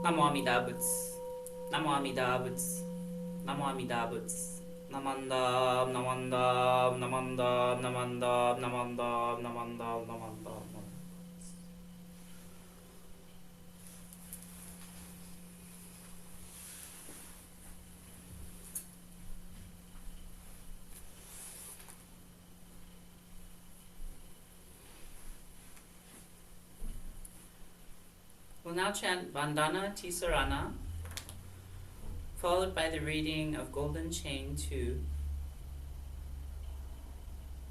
Namo Amida Butts. Namo Amida Butts. Namo Amida Butts. Namandam, namandam, namandam, namandam, namandam, namandam, namandam. We'll now chant Vandana Tisarana, followed by the reading of Golden Chain 2,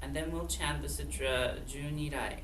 and then we'll chant the Sutra Junirai.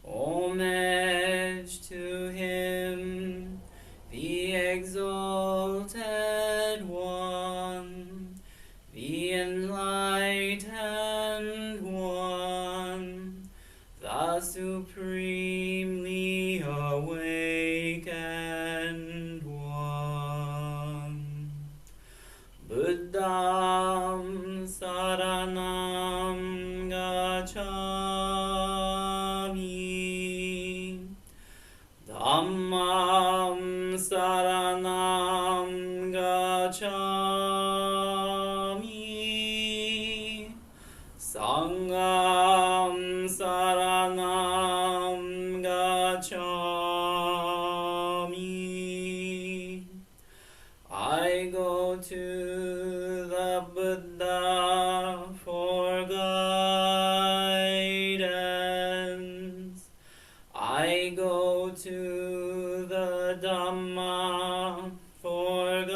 Homage to him, the exalted one, the enlightened one, the supremely awakened one. Buddham saranam gacchami, Dhammam saranam gacchami, Sangham saranam gacchami. I go to the Buddha for guidance. I go to the Dhamma for guidance.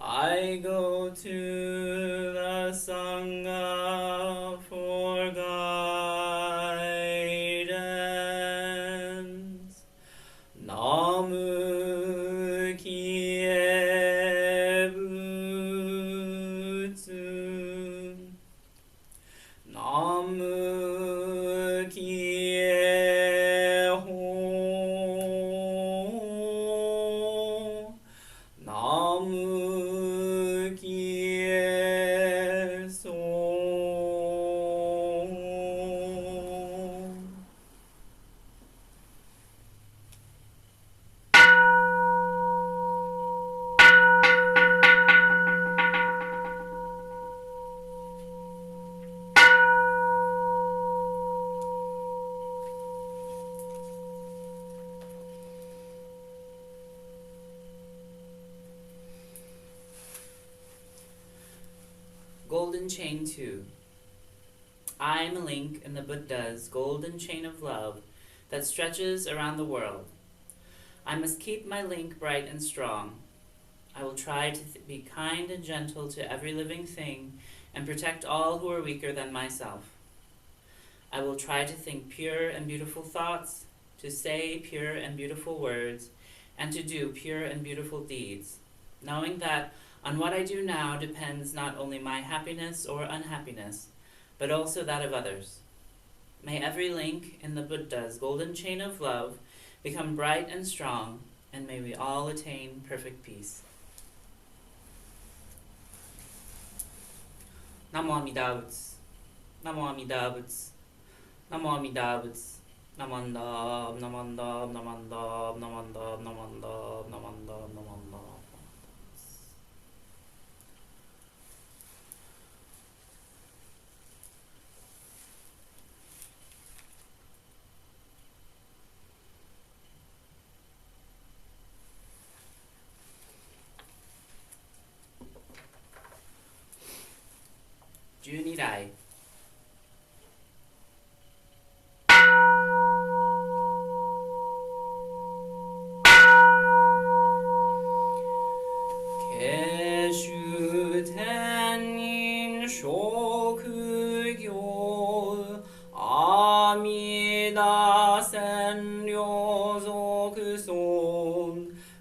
I go to the Sangha for guidance. Namu Kie Butsu. Namu Kie Ho. Namu Kie So. Golden Chain 2. I am a link in the Buddha's golden chain of love that stretches around the world. I must keep my link bright and strong. I will try to be kind and gentle to every living thing and protect all who are weaker than myself. I will try to think pure and beautiful thoughts, to say pure and beautiful words, and to do pure and beautiful deeds, knowing that on what I do now depends not only my happiness or unhappiness, but also that of others. May every link in the Buddha's golden chain of love become bright and strong, and may we all attain perfect peace. Namo Amida Butts. Namo Amida Butts. Namo Amida Butts. Namandam, namandam, namandam, namandam, namandam, namandam, namandam.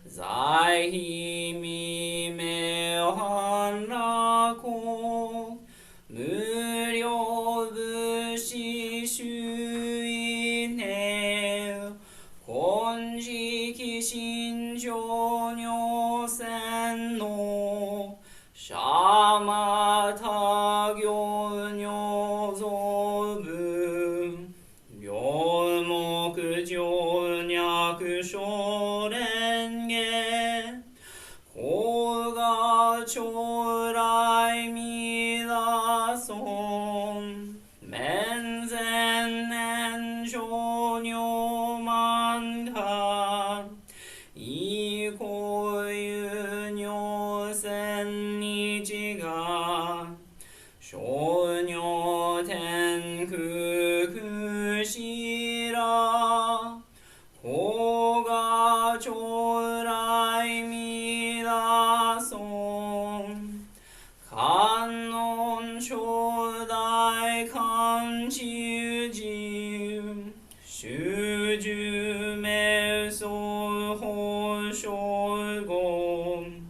在秘め半楽無料武士主義ね金色心情女戦のシャマタ行女造文両目上脈小蓮華高が将来未来尊面前年少女満家以降有女千日が少女天空くしら高が将来未来尊観音初代観中人主従名相法将言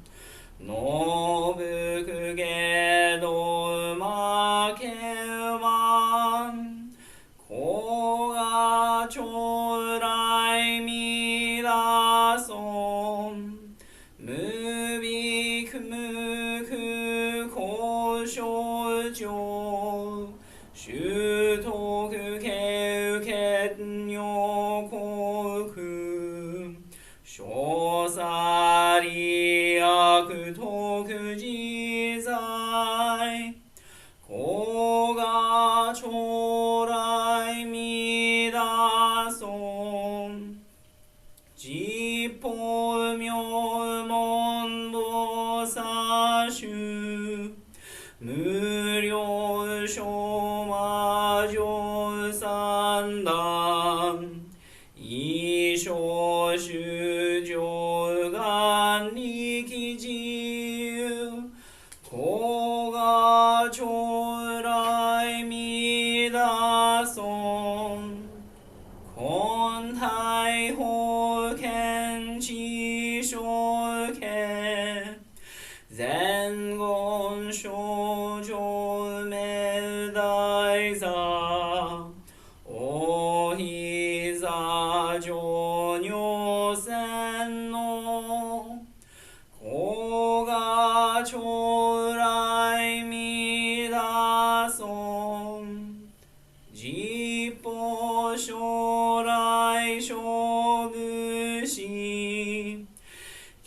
ノブクゲドマケワンコガ将来未来尊無ビク無苦交渉上習得経験女国小さり悪徳自在高が将来未来尊実法名門菩薩衆無料小魔女三段一生主上願力自由高が将来未来尊根体保険地小家前言少女明大座お膝上女戦の高が将来未来尊実法将来勝負し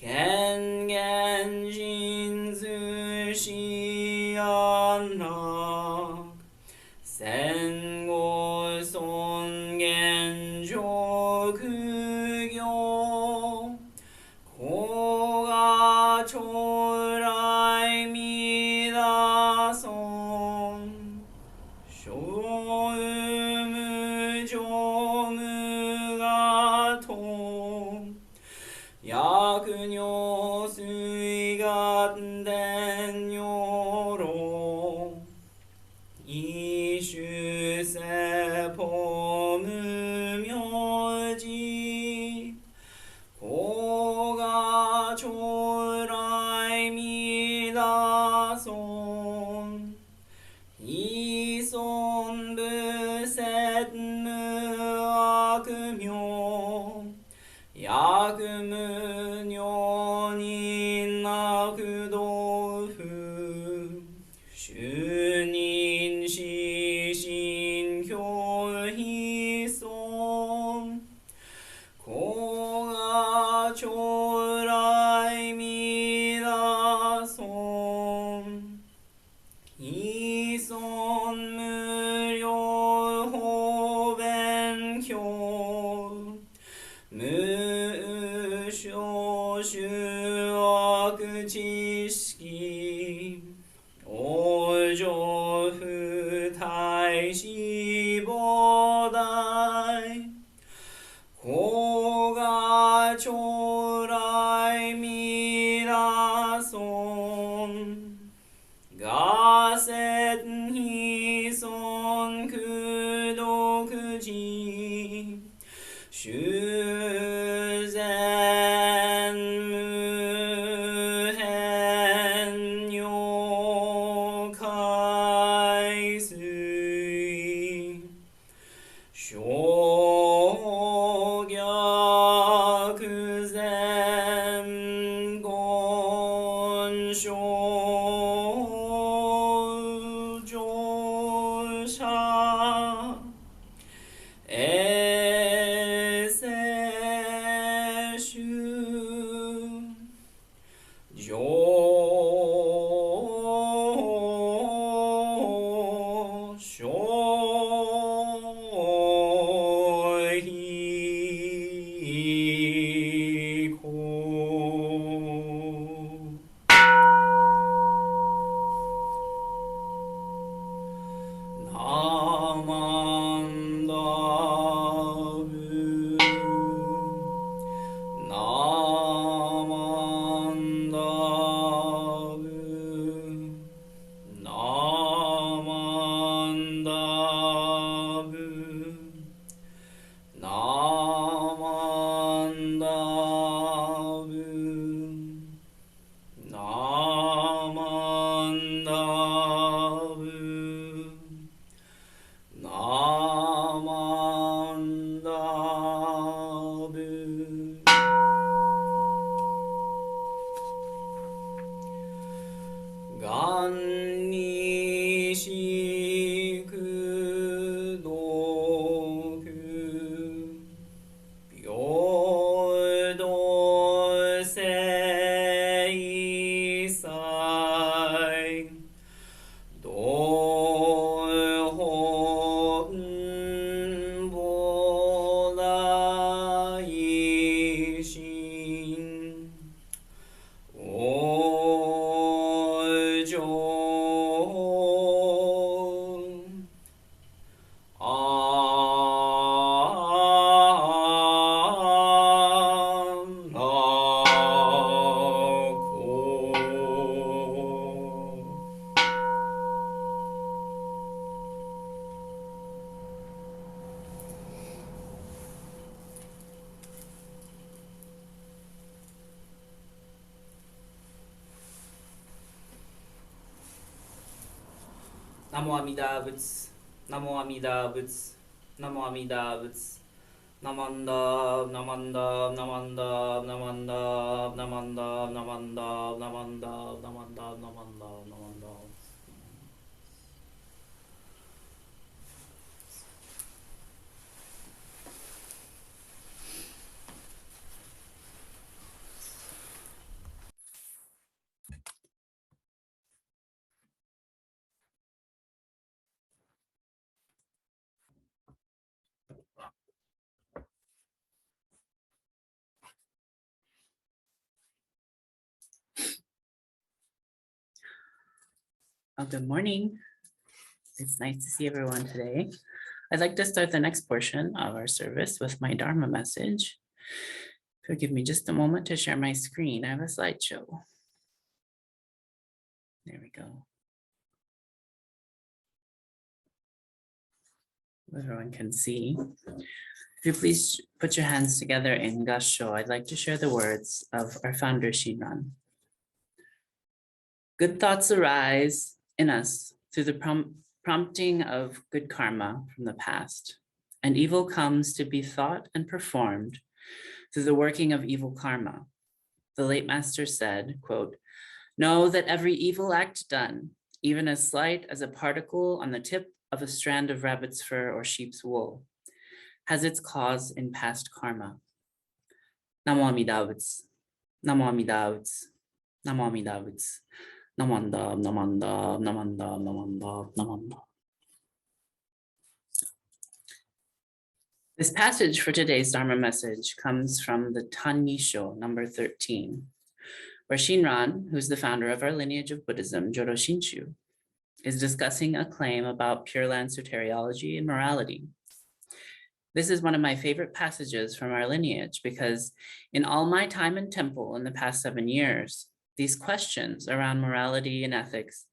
権限人図し安楽戦後尊厳上苦行高が将来未来尊小無常無我と薬尿水眼伝尿論一種世法無名字高が将来未来尊依存無節無悪名薬無尿人悪道夫主任死心教非尊高が将来未来尊依存無料法勉強無少種悪知識往生不体死亡大高が将来未来尊がせ非尊苦毒寺修善 Namo Amida Butsu, Namo Amida Butsu, Namo Amida Butsu, Namanda, Namanda, Namanda, Namanda, Namanda, Namanda, Namanda, Namanda, Namanda, Namanda. Well, good morning. It's nice to see everyone today. I'd like to start the next portion of our service with my Dharma message. If you'll give me just a moment to share my screen, I have a slideshow. There we go. Everyone can see. If you please put your hands together in Gassho, I'd like to share the words of our founder, Shinran. Good thoughts arise in us through the prompting of good karma from the past, and evil comes to be thought and performed through the working of evil karma. The late master said, quote, "Know that every evil act done, even as slight as a particle on the tip of a strand of rabbit's fur or sheep's wool, has its cause in past karma." Namo Amida Butsu, Namo Amida Butsu, Namo Amida Butsu, Namanda, Namanda, Namanda, Namanda, Namanda. This passage for today's Dharma message comes from the Tannisho, number 13, where Shinran, who's the founder of our lineage of Buddhism, Jodo Shinshu, is discussing a claim about Pure Land soteriology and morality. This is one of my favorite passages from our lineage because in all my time in temple in the past 7 years, these questions around morality and ethics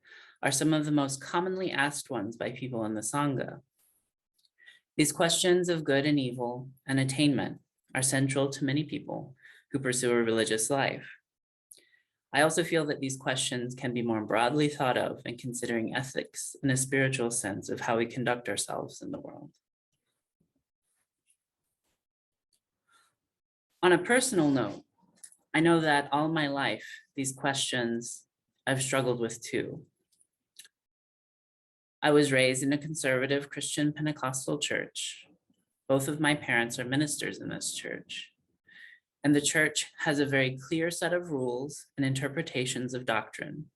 are some of the most commonly asked ones by people in the Sangha. These questions of good and evil and attainment are central to many people who pursue a religious life. I also feel that these questions can be more broadly thought of in considering ethics in a spiritual sense of how we conduct ourselves in the world. On a personal note, I know that all my life, these questions I've struggled with too. I was raised in a conservative Christian Pentecostal church. Both of my parents are ministers in this church. And the church has a very clear set of rules and interpretations of doctrine,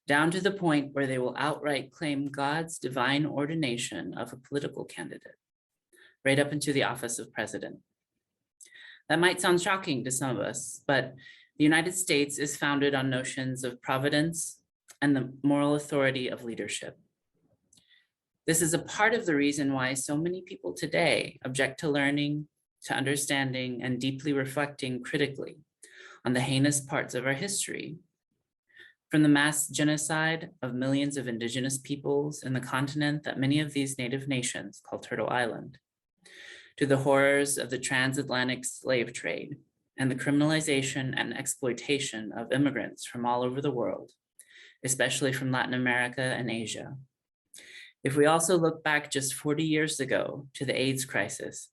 down to the point where they will outright claim God's divine ordination of a political candidate, right up into the office of president. That might sound shocking to some of us, but the United States is founded on notions of providence and the moral authority of leadership. This is a part of the reason why so many people today object to learning, to understanding, and deeply reflecting critically on the heinous parts of our history. From the mass genocide of millions of indigenous peoples in the continent that many of these native nations call Turtle Island, to the horrors of the transatlantic slave trade and the criminalization and exploitation of immigrants from all over the world, especially from Latin America and Asia. If we also look back just 40 years ago to the AIDS crisis,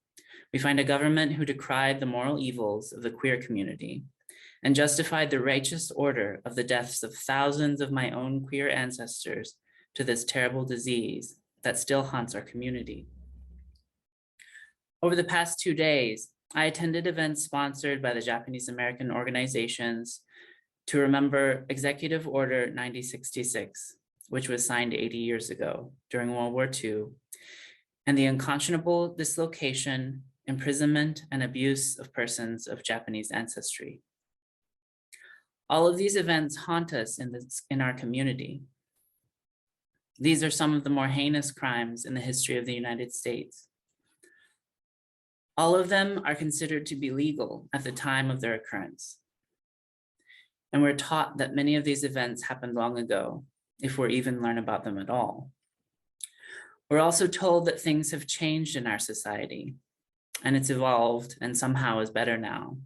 we find a government who decried the moral evils of the queer community and justified the righteous order of the deaths of thousands of my own queer ancestors to this terrible disease that still haunts our community. Over the past 2 days, I attended events sponsored by the Japanese American organizations to remember Executive Order 9066, which was signed 80 years ago during World War II, and the unconscionable dislocation, imprisonment, and abuse of persons of Japanese ancestry. All of these events haunt us in our community. These are some of the more heinous crimes in the history of the United States. All of them are considered to be legal at the time of their occurrence. And we're taught that many of these events happened long ago, if we even learn about them at all. We're also told that things have changed in our society, and it's evolved and somehow is better now.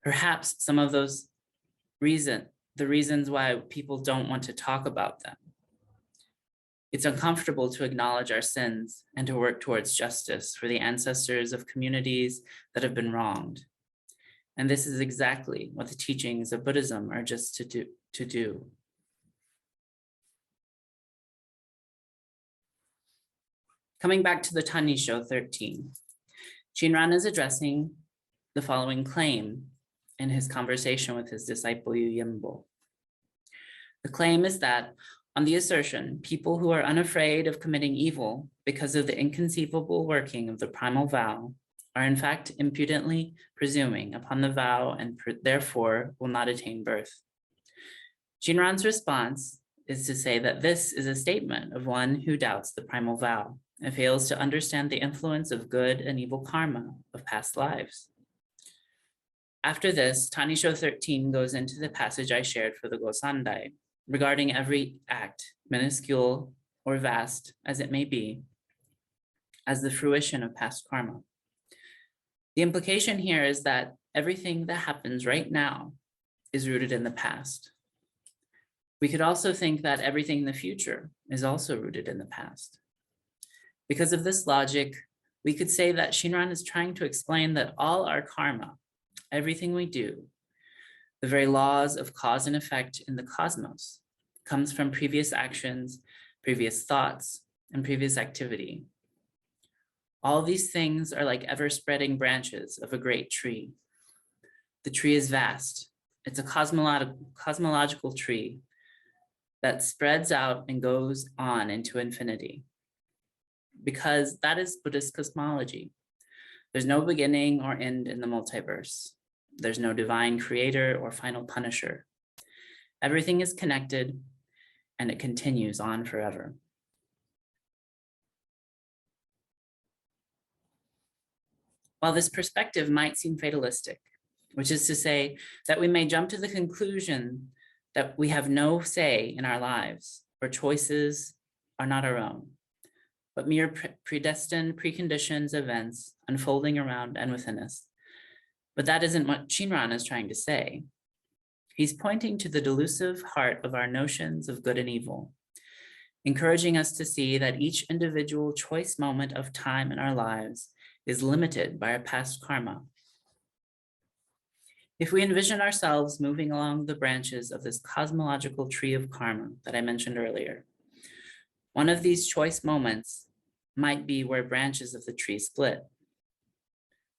Perhaps some of those the reasons why people don't want to talk about them. It's uncomfortable to acknowledge our sins and to work towards justice for the ancestors of communities that have been wronged. And this is exactly what the teachings of Buddhism are just to do. Coming back to the Tanisho 13, Shinran is addressing the following claim in his conversation with his disciple Yu Yimbo. The claim is that on the assertion, people who are unafraid of committing evil because of the inconceivable working of the primal vow are in fact impudently presuming upon the vow and therefore will not attain birth. Shinran's response is to say that this is a statement of one who doubts the primal vow and fails to understand the influence of good and evil karma of past lives. After this, Tanisho 13 goes into the passage I shared for the Gosandai, regarding every act, minuscule or vast as it may be, as the fruition of past karma. The implication here is that everything that happens right now is rooted in the past. We could also think that everything in the future is also rooted in the past. Because of this logic, we could say that Shinran is trying to explain that all our karma, everything we do, the very laws of cause and effect in the cosmos, comes from previous actions, previous thoughts, and previous activity. All these things are like ever-spreading branches of a great tree. The tree is vast. It's a cosmological tree that spreads out and goes on into infinity. Because that is Buddhist cosmology. There's no beginning or end in the multiverse. There's no divine creator or final punisher. Everything is connected and it continues on forever. While this perspective might seem fatalistic, which is to say that we may jump to the conclusion that we have no say in our lives or choices are not our own, but mere predestined preconditions events unfolding around and within us. But that isn't what Shinran is trying to say. He's pointing to the delusive heart of our notions of good and evil, encouraging us to see that each individual choice moment of time in our lives is limited by our past karma. If we envision ourselves moving along the branches of this cosmological tree of karma that I mentioned earlier, one of these choice moments might be where branches of the tree split,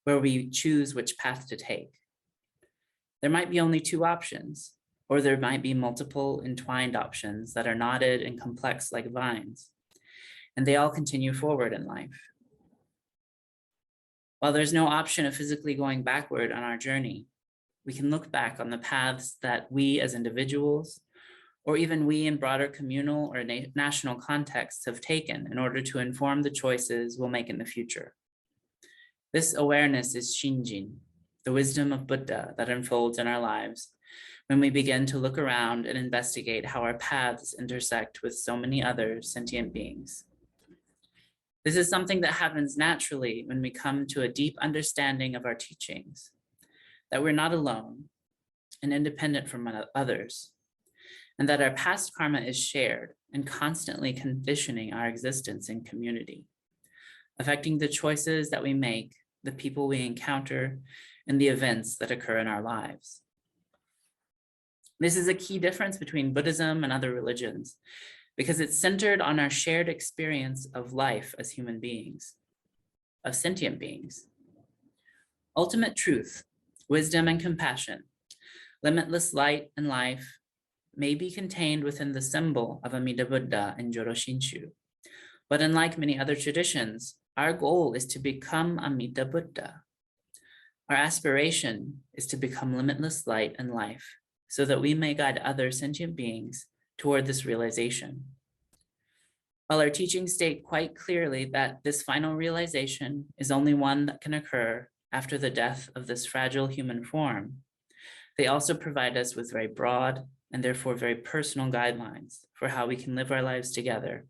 where we choose which path to take. There might be only two options, or there might be multiple entwined options that are knotted and complex like vines, and they all continue forward in life. While there's no option of physically going backward on our journey, we can look back on the paths that we as individuals, or even we in broader communal or national contexts have taken in order to inform the choices we'll make in the future. This awareness is Shinjin, the wisdom of Buddha that unfolds in our lives when we begin to look around and investigate how our paths intersect with so many other sentient beings. This is something that happens naturally when we come to a deep understanding of our teachings, that we're not alone and independent from others, and that our past karma is shared and constantly conditioning our existence in community, affecting the choices that we make, the people we encounter, and the events that occur in our lives. This is a key difference between Buddhism and other religions, because it's centered on our shared experience of life as human beings, of sentient beings. Ultimate truth, wisdom and compassion, limitless light and life may be contained within the symbol of Amida Buddha and Joro Shinshu. But unlike many other traditions, our goal is to become Amida Buddha. Our aspiration is to become limitless light and life so that we may guide other sentient beings toward this realization. While our teachings state quite clearly that this final realization is only one that can occur after the death of this fragile human form, they also provide us with very broad and therefore very personal guidelines for how we can live our lives together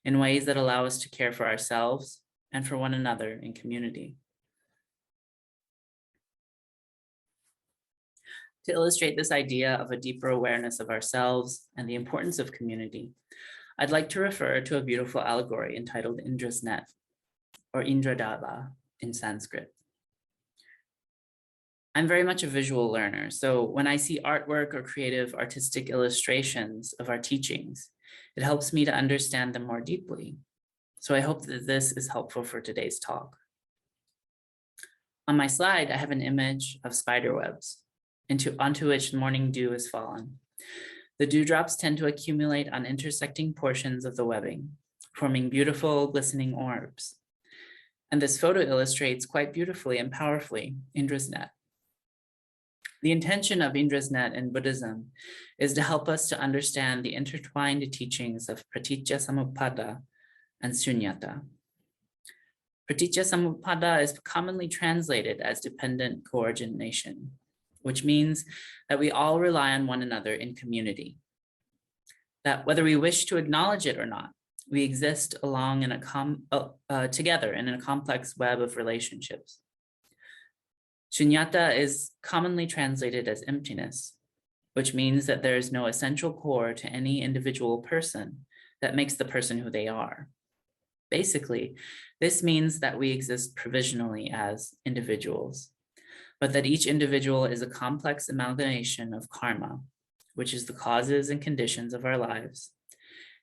in ways that allow us to care for ourselves and for one another in community. To illustrate this idea of a deeper awareness of ourselves and the importance of community, I'd like to refer to a beautiful allegory entitled Indra's Net, or Indradaba in Sanskrit. I'm very much a visual learner, so when I see artwork or creative artistic illustrations of our teachings, it helps me to understand them more deeply. So I hope that this is helpful for today's talk. On my slide, I have an image of spider webs onto which morning dew has fallen. The dewdrops tend to accumulate on intersecting portions of the webbing, forming beautiful, glistening orbs. And this photo illustrates quite beautifully and powerfully Indra's net. The intention of Indra's net in Buddhism is to help us to understand the intertwined teachings of Paticca Samuppada and Sunyata. Paticca Samuppada is commonly translated as dependent coordination, which means that we all rely on one another in community. That whether we wish to acknowledge it or not, we exist along in together in a complex web of relationships. Shunyata is commonly translated as emptiness, which means that there is no essential core to any individual person that makes the person who they are. Basically, this means that we exist provisionally as individuals, but that each individual is a complex amalgamation of karma, which is the causes and conditions of our lives,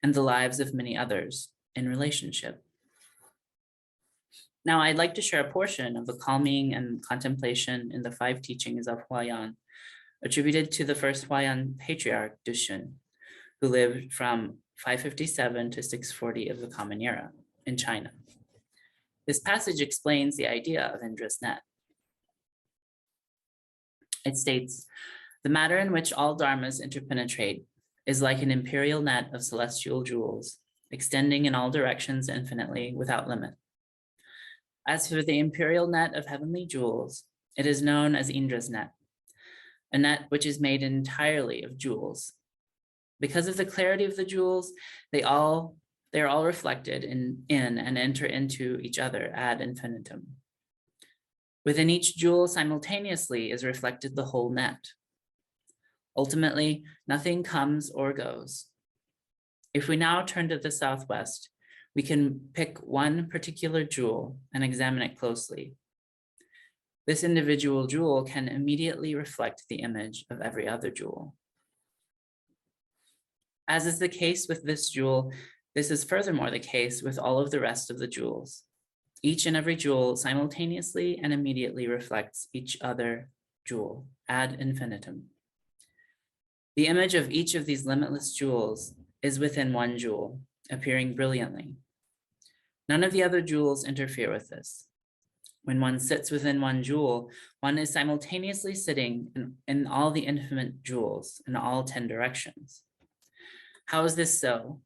and the lives of many others in relationship. Now, I'd like to share a portion of the calming and contemplation in the 5 teachings of Huayan, attributed to the first Huayan patriarch, Dushun, who lived from 557 to 640 of the Common Era in China. This passage explains the idea of Indra's net. It states, the matter in which all dharmas interpenetrate is like an imperial net of celestial jewels, extending in all directions infinitely without limit. As for the imperial net of heavenly jewels, it is known as Indra's net, a net which is made entirely of jewels. Because of the clarity of the jewels, they are all reflected in and enter into each other ad infinitum. Within each jewel simultaneously is reflected the whole net. Ultimately, nothing comes or goes. If we now turn to the southwest, we can pick one particular jewel and examine it closely. This individual jewel can immediately reflect the image of every other jewel. As is the case with this jewel, this is furthermore the case with all of the rest of the jewels. Each and every jewel simultaneously and immediately reflects each other jewel ad infinitum. The image of each of these limitless jewels is within one jewel, appearing brilliantly. None of the other jewels interfere with this. When one sits within one jewel, one is simultaneously sitting in all the infinite jewels in all 10 directions. How is this so?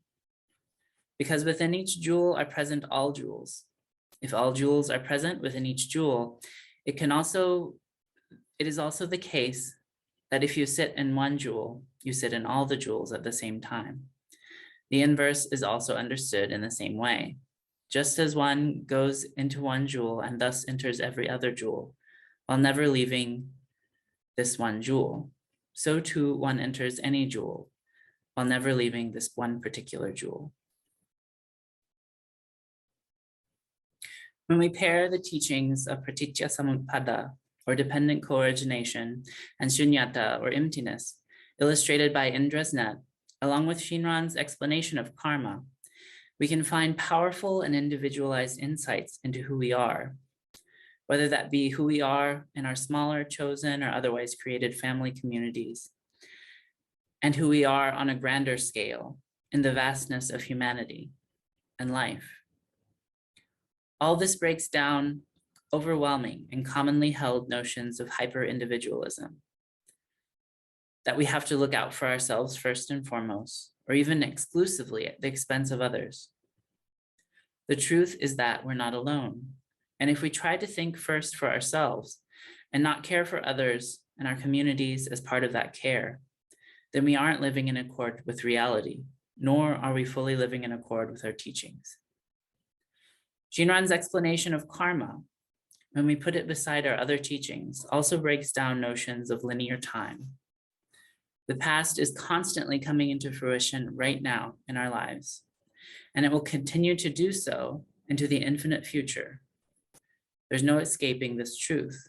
Because within each jewel are present all jewels. If all jewels are present within each jewel, it is also the case that if you sit in one jewel, you sit in all the jewels at the same time. The inverse is also understood in the same way. Just as one goes into one jewel and thus enters every other jewel, while never leaving this one jewel, so too one enters any jewel, while never leaving this one particular jewel. When we pair the teachings of pratitya samutpada, or dependent co-origination, and shunyata, or emptiness, illustrated by Indra's net, along with Shinran's explanation of karma, we can find powerful and individualized insights into who we are, whether that be who we are in our smaller, chosen, or otherwise created family communities, and who we are on a grander scale in the vastness of humanity and life. All this breaks down overwhelming and commonly held notions of hyper-individualism, that we have to look out for ourselves first and foremost, or even exclusively at the expense of others. The truth is that we're not alone. And if we try to think first for ourselves and not care for others and our communities as part of that care, then we aren't living in accord with reality, nor are we fully living in accord with our teachings. Shinran's explanation of karma, when we put it beside our other teachings, also breaks down notions of linear time. The past is constantly coming into fruition right now in our lives, and it will continue to do so into the infinite future. There's no escaping this truth.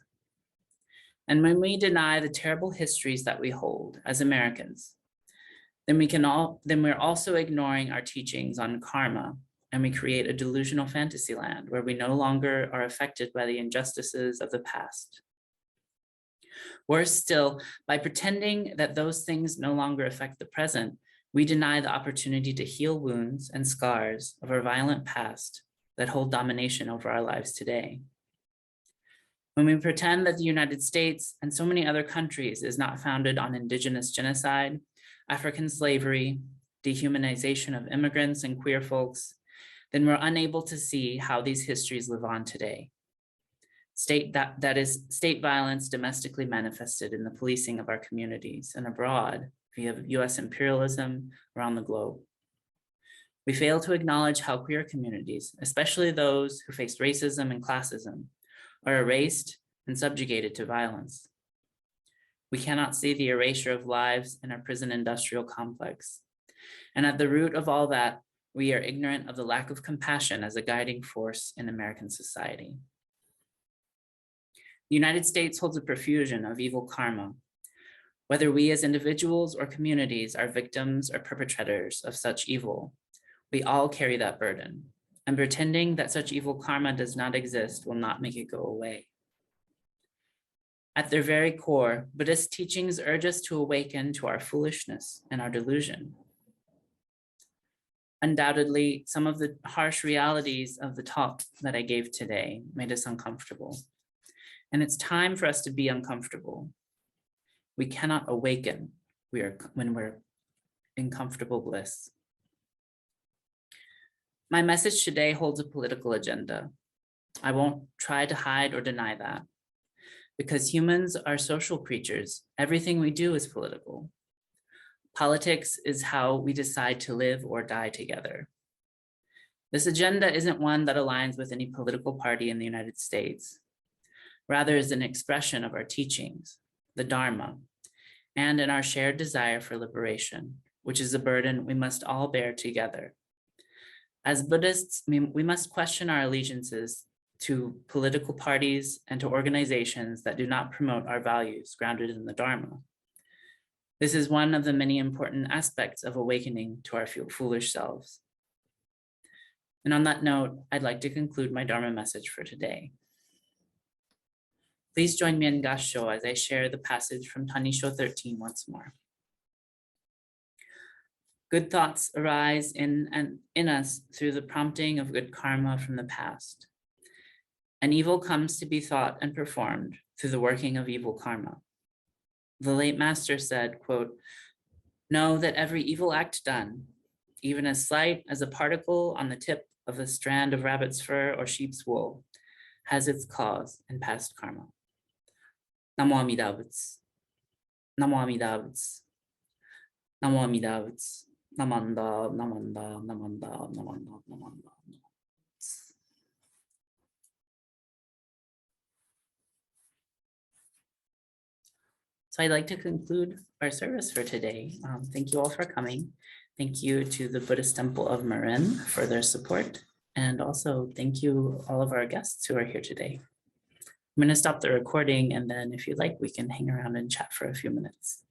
And when we deny the terrible histories that we hold as Americans, then we're also ignoring our teachings on karma, and we create a delusional fantasy land where we no longer are affected by the injustices of the past. Worse still, by pretending that those things no longer affect the present, we deny the opportunity to heal wounds and scars of our violent past that hold domination over our lives today. When we pretend that the United States and so many other countries is not founded on indigenous genocide, African slavery, dehumanization of immigrants and queer folks, then we're unable to see how these histories live on today. State violence domestically manifested in the policing of our communities and abroad via US imperialism around the globe. We fail to acknowledge how queer communities, especially those who faced racism and classism, are erased and subjugated to violence. We cannot see the erasure of lives in our prison industrial complex. And at the root of all that, we are ignorant of the lack of compassion as a guiding force in American society. The United States holds a profusion of evil karma. Whether we as individuals or communities are victims or perpetrators of such evil, we all carry that burden, and pretending that such evil karma does not exist will not make it go away. At their very core, Buddhist teachings urge us to awaken to our foolishness and our delusion. Undoubtedly, some of the harsh realities of the talk that I gave today made us uncomfortable. And it's time for us to be uncomfortable. We cannot awaken when we're in comfortable bliss. My message today holds a political agenda. I won't try to hide or deny that. Because humans are social creatures, everything we do is political. Politics is how we decide to live or die together. This agenda isn't one that aligns with any political party in the United States. Rather, is an expression of our teachings, the Dharma, and in our shared desire for liberation, which is a burden we must all bear together. As Buddhists, we must question our allegiances to political parties and to organizations that do not promote our values grounded in the Dharma. This is one of the many important aspects of awakening to our foolish selves. And on that note, I'd like to conclude my Dharma message for today. Please join me in Gassho as I share the passage from Tanisho 13 once more. Good thoughts arise in us through the prompting of good karma from the past. and evil comes to be thought and performed through the working of evil karma. The late master said, quote, "Know that every evil act done, even as slight as a particle on the tip of a strand of rabbit's fur or sheep's wool, has its cause in past karma." Namo Amida Butsu. Namo Amida Butsu. Namo Amida Butsu. Namanda, namanda, namanda, namanda, namanda. So I'd like to conclude our service for today. Thank you all for coming. Thank you to the Buddhist Temple of Marin for their support. And also thank you all of our guests who are here today. I'm going to stop the recording, and then if you'd like, we can hang around and chat for a few minutes.